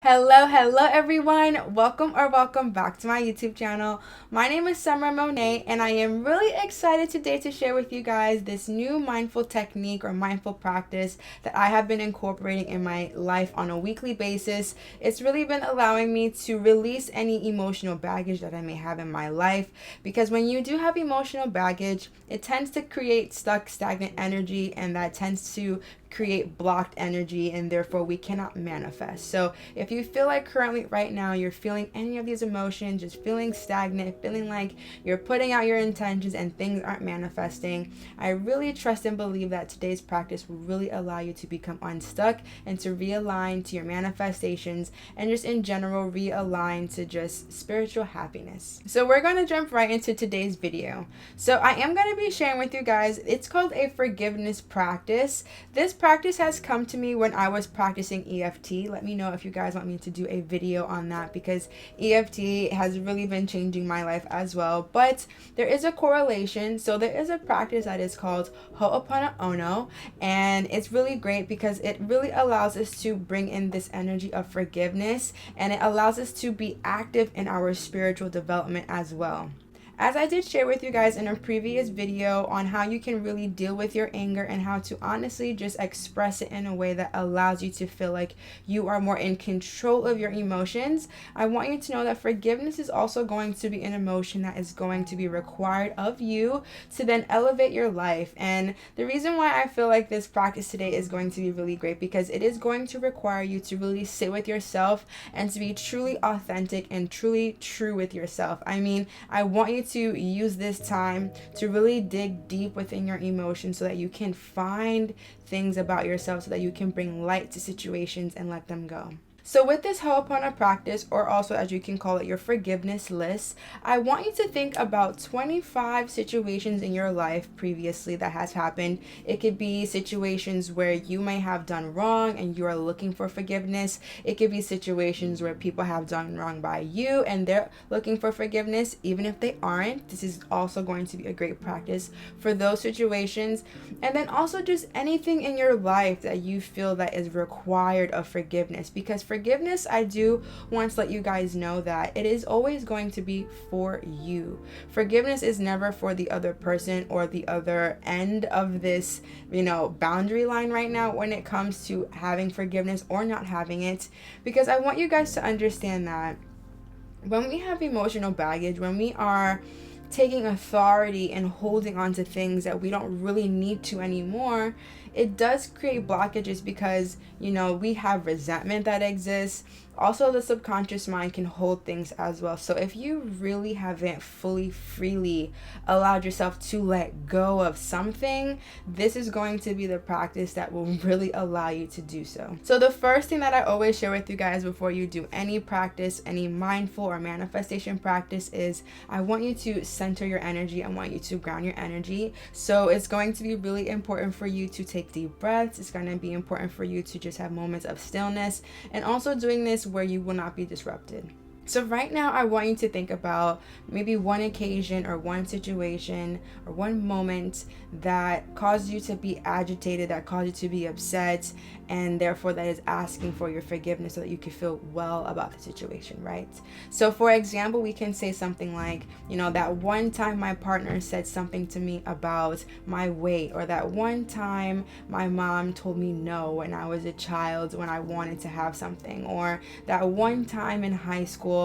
Hello everyone. Welcome back to my YouTube channel. My name is Monae and I am really excited today to share with you guys this new mindful technique or mindful practice that I have been incorporating in my life on a weekly basis. It's really been allowing me to release any emotional baggage that I may have in my life, because when you do have emotional baggage, it tends to create stagnant energy, and that tends to create blocked energy, and therefore we cannot manifest. So if you feel like currently right now you're feeling any of these emotions, just feeling stagnant, feeling like you're putting out your intentions and things aren't manifesting, I really trust and believe that today's practice will really allow you to become unstuck and to realign to your manifestations, and just in general realign to just spiritual happiness. So we're going to jump right into today's video. So I am going to be sharing with you guys, it's called a forgiveness practice. This practice has come to me when I was practicing EFT. Let me know if you guys want me to do a video on that, because EFT has really been changing my life as well. But there is a correlation. So there is a practice that is called Ho'oponopono, and it's really great because it really allows us to bring in this energy of forgiveness, and it allows us to be active in our spiritual development as well. As I did share with you guys in a previous video on how you can really deal with your anger and how to honestly just express it in a way that allows you to feel like you are more in control of your emotions, I want you to know that forgiveness is also going to be an emotion that is going to be required of you to then elevate your life. And the reason why I feel like this practice today is going to be really great, because it is going to require you to really sit with yourself and to be truly authentic and truly true with yourself. I want you to use this time to really dig deep within your emotions so that you can find things about yourself, so that you can bring light to situations and let them go. So with this Ho'oponopono practice, or also as you can call it your forgiveness list, I want you to think about 25 situations in your life previously that has happened. It could be situations where you may have done wrong and you are looking for forgiveness. It could be situations where people have done wrong by you and they're looking for forgiveness. Even if they aren't, this is also going to be a great practice for those situations. And then also just anything in your life that you feel that is required of forgiveness, because forgiveness, I do want to let you guys know that it is always going to be for you. Forgiveness is never for the other person or the other end of this, boundary line right now when it comes to having forgiveness or not having it. Because I want you guys to understand that when we have emotional baggage, when we are taking authority and holding on to things that we don't really need to anymore, it does create blockages, because we have resentment that exists. Also, the subconscious mind can hold things as well. So if you really haven't freely allowed yourself to let go of something, this is going to be the practice that will really allow you to do so. So the first thing that I always share with you guys before you do any practice, any mindful or manifestation practice, is I want you to center your energy. I want you to ground your energy. So it's going to be really important for you to take deep breaths. It's going to be important for you to just have moments of stillness, and also doing this where you will not be disrupted. So right now, I want you to think about maybe one occasion or one situation or one moment that caused you to be agitated, that caused you to be upset, and therefore that is asking for your forgiveness so that you can feel well about the situation, right? So for example, we can say something like, that one time my partner said something to me about my weight, or that one time my mom told me no when I was a child when I wanted to have something, or that one time in high school,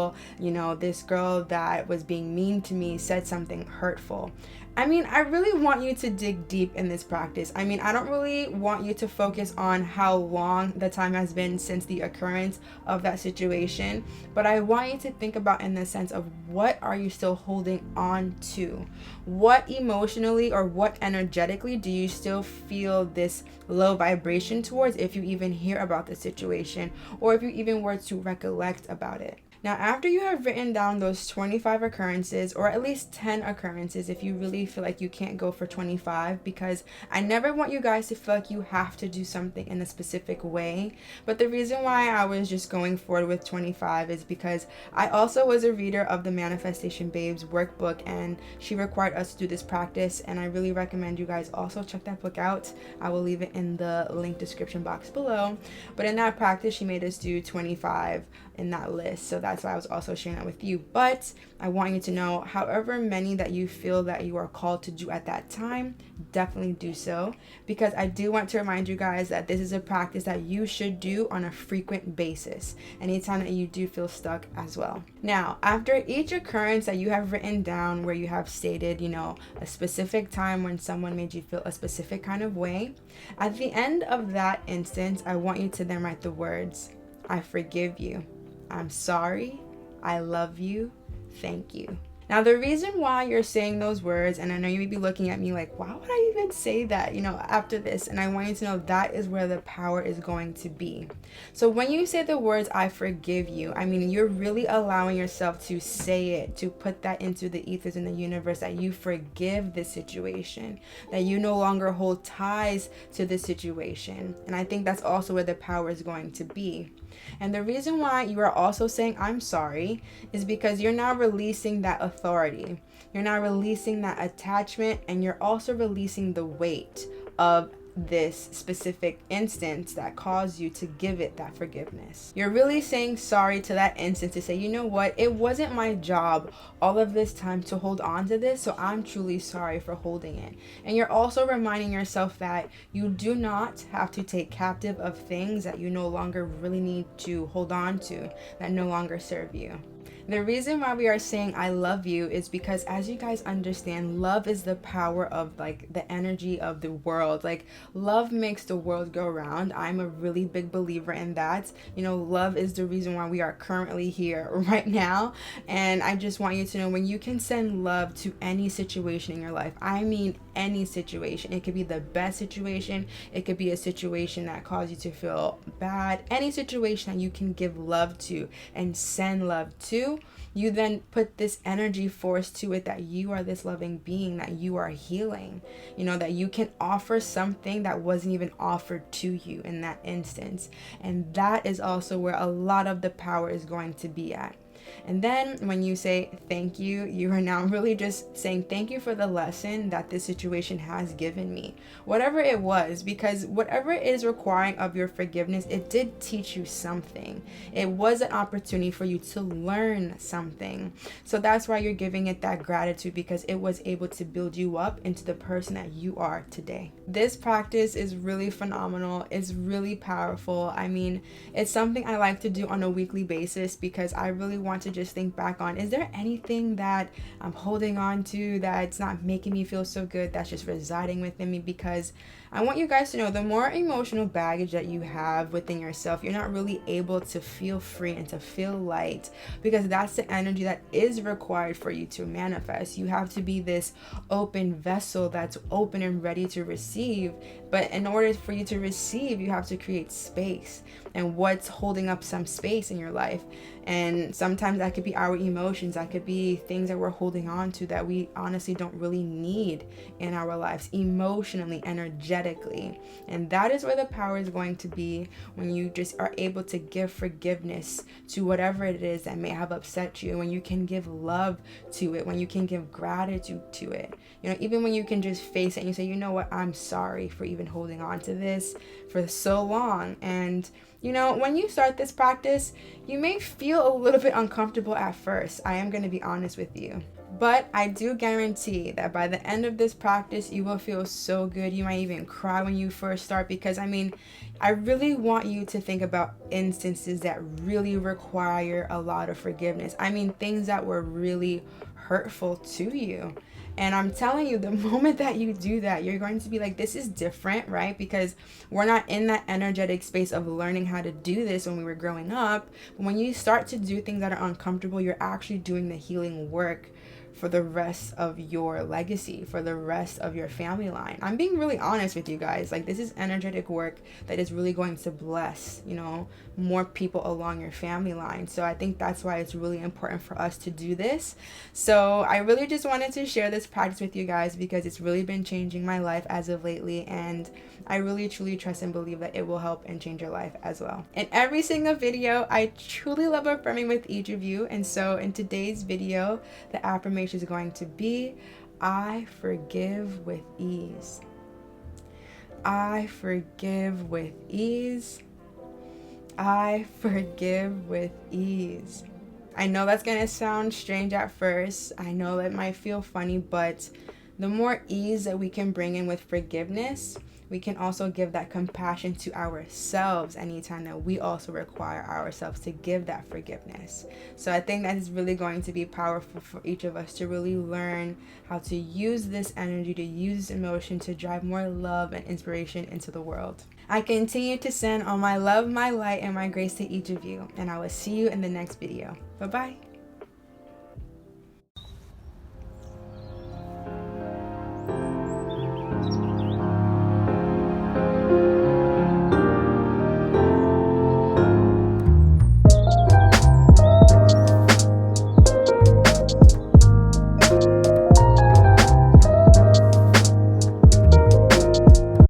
this girl that was being mean to me said something hurtful. I really want you to dig deep in this practice. I don't really want you to focus on how long the time has been since the occurrence of that situation, but I want you to think about in the sense of, what are you still holding on to? What emotionally or what energetically do you still feel this low vibration towards, if you even hear about the situation, or if you even were to recollect about it? Now, after you have written down those 25 occurrences, or at least 10 occurrences, if you really feel like you can't go for 25, because I never want you guys to feel like you have to do something in a specific way. But the reason why I was just going forward with 25 is because I also was a reader of the Manifestation Babes workbook, and she required us to do this practice, and I really recommend you guys also check that book out. I will leave it in the link description box below. But in that practice, she made us do 25 in that list, so that's why I was also sharing that with you. But I want you to know, however many that you feel that you are called to do at that time, definitely do so, because I do want to remind you guys that this is a practice that you should do on a frequent basis, anytime that you do feel stuck as well. Now, after each occurrence that you have written down where you have stated, a specific time when someone made you feel a specific kind of way, at the end of that instance, I want you to then write the words, I forgive you, I'm sorry, I love you, thank you. Now, the reason why you're saying those words, and I know you may be looking at me like, why would I even say that, after this? And I want you to know that is where the power is going to be. So when you say the words, I forgive you, you're really allowing yourself to say it, to put that into the ethers in the universe, that you forgive this situation, that you no longer hold ties to this situation. And I think that's also where the power is going to be. And the reason why you are also saying I'm sorry is because you're now releasing that authority. You're now releasing that attachment, and you're also releasing the weight of this specific instance that caused you to give it that forgiveness. You're really saying sorry to that instance to say, you know what, it wasn't my job all of this time to hold on to this, so I'm truly sorry for holding it. And you're also reminding yourself that you do not have to take captive of things that you no longer really need to hold on to, that no longer serve you. The reason why we are saying I love you is because, as you guys understand, love is the power of the energy of the world. Love makes the world go round. I'm a really big believer in that. Love is the reason why we are currently here right now. And I just want you to know, when you can send love to any situation in your life, I mean any situation. It could be the best situation. It could be a situation that caused you to feel bad. Any situation that you can give love to and send love to, you then put this energy force to it, that you are this loving being, that you are healing, that you can offer something that wasn't even offered to you in that instance. And that is also where a lot of the power is going to be at. And then when you say thank you, you are now really just saying thank you for the lesson that this situation has given me, whatever it was, because whatever it is requiring of your forgiveness, it did teach you something. It was an opportunity for you to learn something. So that's why you're giving it that gratitude, because it was able to build you up into the person that you are today. This practice is really phenomenal. It's really powerful. It's something I like to do on a weekly basis, because I really want to just think back on, is there anything that I'm holding on to that's not making me feel so good, that's just residing within me? Because I want you guys to know, the more emotional baggage that you have within yourself, you're not really able to feel free and to feel light, because that's the energy that is required for you to manifest. You have to be this open vessel that's open and ready to receive. But in order for you to receive, you have to create space. And what's holding up some space in your life? And sometimes that could be our emotions. That could be things that we're holding on to that we honestly don't really need in our lives, emotionally, energetically. And that is where the power is going to be, when you just are able to give forgiveness to whatever it is that may have upset you, when you can give love to it, when you can give gratitude to it. Even when you can just face it and you say, you know what, I'm sorry for even holding on to this for so long. And when you start this practice, you may feel a little bit uncomfortable at first. I am going to be honest with you. But I do guarantee that by the end of this practice, you will feel so good. You might even cry when you first start, because I really want you to think about instances that really require a lot of forgiveness. Things that were really hurtful to you. And I'm telling you, the moment that you do that, you're going to be like, this is different, right? Because we're not in that energetic space of learning how to do this when we were growing up. But when you start to do things that are uncomfortable, you're actually doing the healing work for the rest of your legacy, for the rest of your family line. I'm being really honest with you guys. This is energetic work that is really going to bless, more people along your family line. So I think that's why it's really important for us to do this. So I really just wanted to share this practice with you guys because it's really been changing my life as of lately, and I really truly trust and believe that it will help and change your life as well. In every single video, I truly love affirming with each of you, and so in today's video, the affirmation is going to be, I forgive with ease. I forgive with ease. I forgive with ease. I know that's going to sound strange at first. I know it might feel funny, but the more ease that we can bring in with forgiveness, we can also give that compassion to ourselves anytime that we also require ourselves to give that forgiveness. So I think that is really going to be powerful for each of us to really learn how to use this energy, to use this emotion to drive more love and inspiration into the world. I continue to send all my love, my light, and my grace to each of you, and I will see you in the next video. Bye-bye.